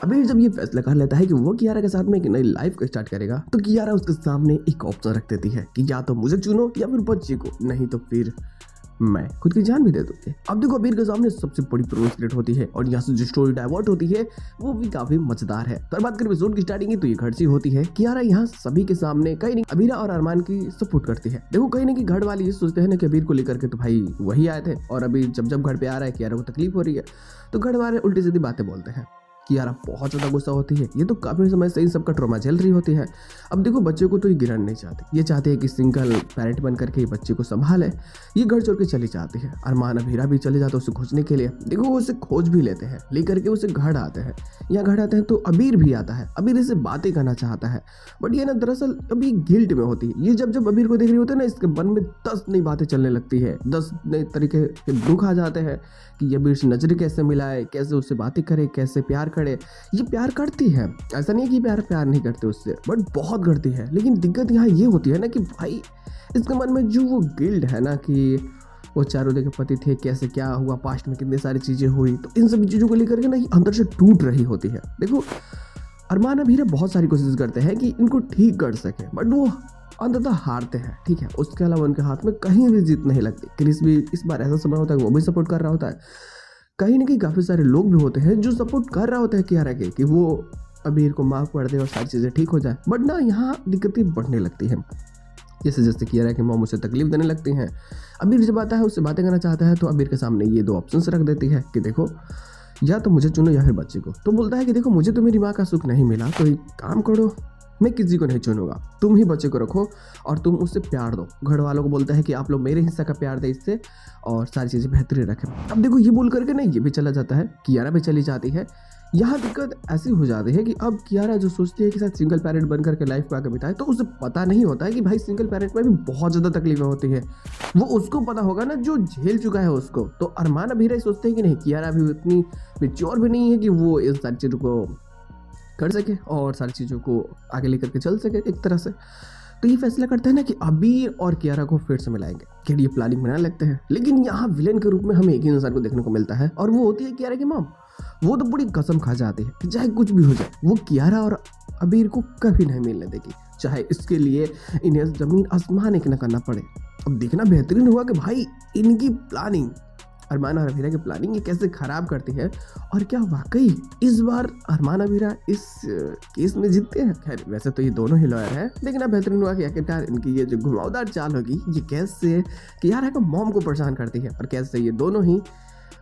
अबीर जब ये फैसला कर लेता है कि वो कियारा के साथ में एक नई लाइफ को स्टार्ट करेगा, तो कियारा उसके सामने एक ऑप्शन रख देती है कि या तो मुझे चुनो या फिर बच्चे को, नहीं तो फिर मैं खुद की जान भी दे दूंगी। अब देखो अबीर के सामने सबसे बड़ी प्रॉब्लम क्रिएट होती है और यहाँ से जो स्टोरी डाइवर्ट होती है वो भी काफी मजेदार है। पर बात करें एपिसोड की स्टार्टिंग की, तो ये घर से होती है। कियारा यहाँ सभी के सामने कहीं नहीं अबीरा और अरमान की सपोर्ट करती है। देखो कहीं ना कि घर वाले ये सोचते हैं ना कि अबीर को लेकर के तो भाई वही आए थे, और अभी जब घर पे आ रहा है कियारा को तकलीफ हो रही है, तो घर वाले उल्टी सीधी बातें बोलते हैं। कियारा बहुत ज़्यादा गुस्सा होती है। ये तो काफ़ी समय से इन सबका ट्रॉमा झेल रही होती है। अब देखो बच्चे को तो ये गिराना नहीं चाहती, ये चाहते हैं कि सिंगल पेरेंट बन करके ये बच्चे को संभाले। ये घर छोड़ के चली जाती है। अरमान अबीरा भी चले जाते हैं उसे खोजने के लिए। देखो वो उसे खोज भी लेते हैं, लेकर के उसे घर आते हैं। यहाँ घर आते हैं तो अबीर भी आता है। अबीर इससे बातें करना चाहता है, बट ये ना दरअसल अभी गिल्ट में होती है। ये जब अबीर को देख रही होती है ना, इसके मन में 10 नई बातें चलने लगती है, 10 नए तरीके के दुख आ जाते हैं कि अबीर से नजरें कैसे मिलाए, कैसे उससे बातें करे, कैसे प्यार करे। ये प्यार करती है, ऐसा नहीं है कि प्यार नहीं करते उससे, बट बहुत करती है। लेकिन दिक्कत यहाँ ये होती है ना कि भाई इसके मन में जो वो गिल्ट है ना कि वो चारों के पति थे, कैसे क्या हुआ, पास्ट में कितनी सारी चीज़ें हुई, तो इन सभी चीज़ों को लेकर के ना ये अंदर से टूट रही होती है। देखो अरमान अबीरा बहुत सारी कोशिश करते हैं कि इनको ठीक कर सके, बट वो अंततः हारते हैं। ठीक है, उसके अलावा उनके हाथ में कहीं भी जीत नहीं लगती। क्रिस भी इस बार ऐसा समय होता है कि वो भी सपोर्ट कर रहा होता है। कहीं ना कहीं काफ़ी सारे लोग भी होते हैं जो सपोर्ट कर रहा होता है कियारा के कि वो अबीर को माफ़ कर दे और सारी चीज़ें ठीक हो जाए, बट ना यहाँ दिक्कतें बढ़ने लगती हैं। जैसे जैसे कियारा के मॉम उसे तकलीफ देने लगती हैं। अबीर जब आता है उससे बातें करना चाहता है, तो अबीर के सामने ये 2 ऑप्शंस रख देती है कि देखो या तो मुझे चुनो या फिर बच्चे को। तो बोलता है कि देखो मुझे तो मेरी माँ का सुख नहीं मिला, तो एक काम करो, मैं किसी को नहीं चुनूंगा, तुम ही बच्चे को रखो और तुम उससे प्यार दो। घर वालों को बोलता है कि आप लोग मेरे हिस्सा का प्यार दे इससे और सारी चीज़ें बेहतरीन रखें। अब देखो ये बोल करके ना ये भी चला जाता है, कियारा भी चली जाती है। यहाँ दिक्कत ऐसी हो जाती है कि अब कियारा जो सोचती है कि शायद सिंगल पेरेंट बन करके लाइफ को आगे बिताए, तो उसे पता नहीं होता है कि भाई सिंगल पेरेंट में भी बहुत ज़्यादा तकलीफें होती है। वो उसको पता होगा ना जो झेल चुका है उसको। तो अरमान अबीरा सोचते हैं कि नहीं, कियारा भी उतनी मेच्योर भी नहीं है कि वो इन सारी चीज़ों को कर सके और सारी चीज़ों को आगे लेकर के चल सके एक तरह से। तो ये फैसला करते हैं ना कि अबीर और कियारा को फिर से मिलाएंगे। फिर ये प्लानिंग बनाने लगते हैं, लेकिन यहाँ विलेन के रूप में हमें एक ही इंसान को देखने को मिलता है और वो होती है कियारा की मॉम। वो तो बड़ी कसम खा जाती है कि चाहे कुछ भी हो जाए वो कियारा और अबीर को कभी नहीं मिलने देगी, चाहे इसके लिए इन्हें जमीन आसमान एक न करना पड़े। अब देखना बेहतरीन हुआ कि भाई इनकी प्लानिंग, अरमान और अबीरा की प्लानिंग ये कैसे खराब करती है, और क्या वाकई इस बार अरमान अबीरा इस केस में जीतते हैं। खैर वैसे तो ये दोनों ही लॉयर हैं, लेकिन अब बेहतरीन हुआ कि आखिरकार इनकी ये जो घुमावदार चाल होगी ये कैसे कियारा का मॉम को परेशान करती है और कैसे ये दोनों ही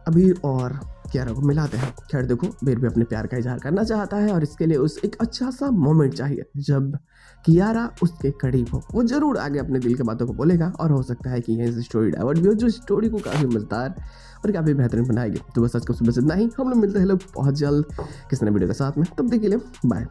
अबीर और कियारा को मिलाते हैं। खैर देखो अबीर भी अपने प्यार का इजहार करना चाहता है और इसके लिए उस एक अच्छा सा मोमेंट चाहिए जब कियारा उसके करीब हो। वो जरूर आगे अपने दिल की बातों को बोलेगा और हो सकता है कि यहीं से स्टोरी डाइवर्ट भी हो, जो स्टोरी को काफ़ी मजेदार और काफ़ी बेहतरीन बनाएगी। तो बस आज का सुबह से इतना ही, हम लोग मिलते हैं लोग बहुत जल्द किसी नए वीडियो के साथ में। तब तक के लिए बाय।